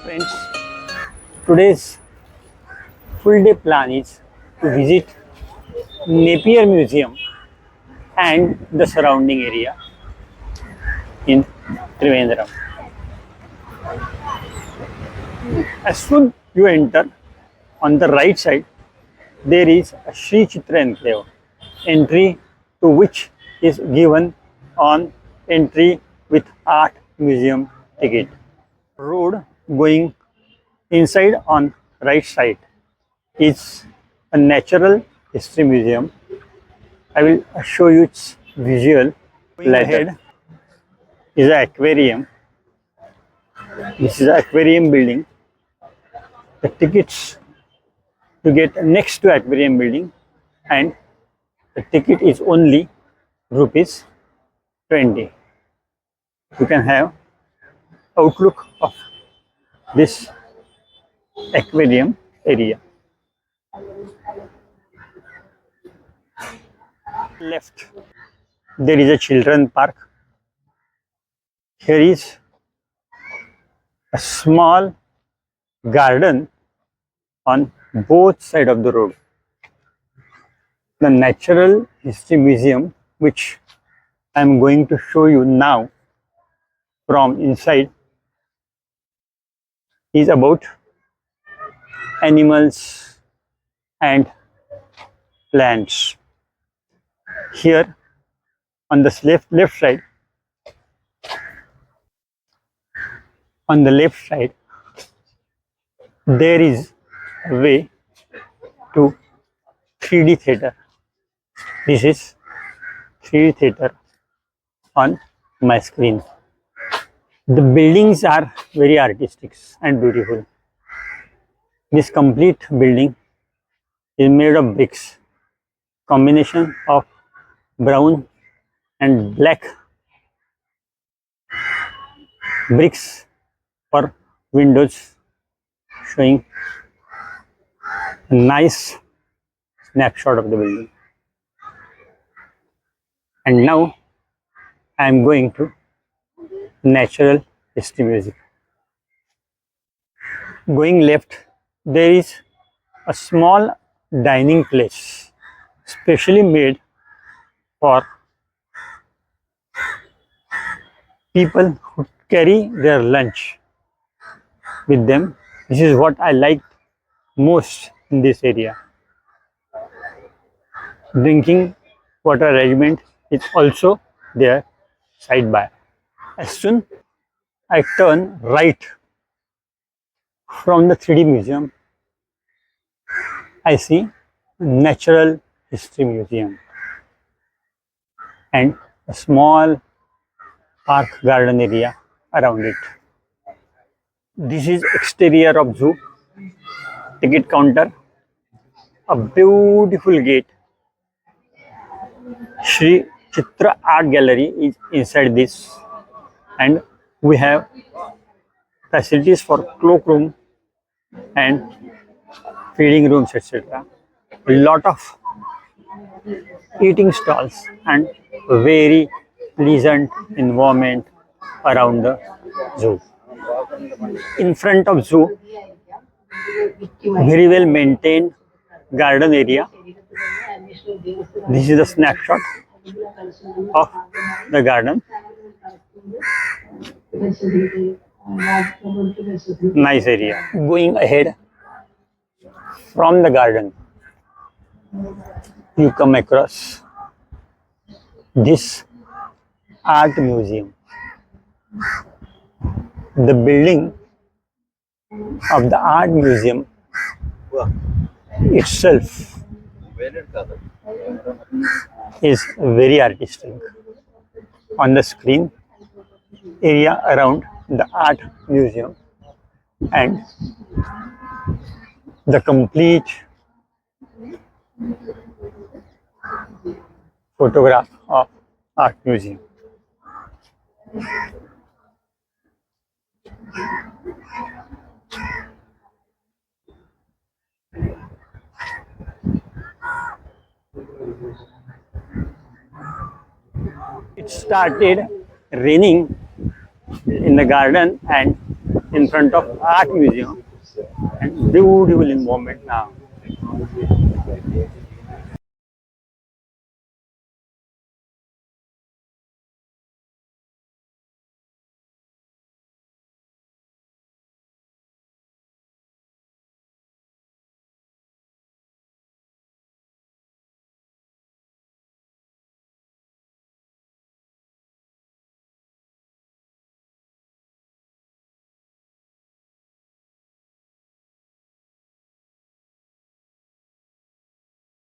Friends, today's full day plan is to visit Napier Museum and the surrounding area in Trivandrum. As soon you enter, on the right side there is a Sri Chitra enclave, entry to which is given on entry with art museum ticket. Road going inside on right side is a natural history museum. I will show you its visual. Going ahead is an aquarium. This is an aquarium building. The tickets to get next to aquarium building, and the ticket is only rupees 20. You can have outlook of this aquarium area. Left there is a children park. Here is a small garden on both sides of the road. The Natural History Museum, which I am going to show you now from inside, is about animals and plants. Here on the left side, there is a way to 3D theater. This is 3D theater on my screen. The buildings are very artistic and beautiful. This complete building is made of bricks, combination of brown and black bricks for windows, showing a nice snapshot of the building. And now I am going to Natural History Museum. Going left, there is a small dining place specially made for people who carry their lunch with them. This is what I like most in this area. Drinking water arrangement is also there side by. As soon I turn right from the 3D museum, I see Natural History Museum and a small park garden area around it. This is exterior of zoo, ticket counter, a beautiful gate. Sri Chitra Art Gallery is inside this, and we have facilities for cloakroom and feeding rooms, etc. A lot of eating stalls and very pleasant environment around the zoo. In front of zoo, very well maintained garden area. This is a snapshot of the garden. Nice area. Going ahead from the garden, you come across this art museum. The building of the art museum itself is very artistic. On the screen, area around the art museum and the complete photograph of art museum. It started raining in the garden and in front of Art Museum and beautiful environment now.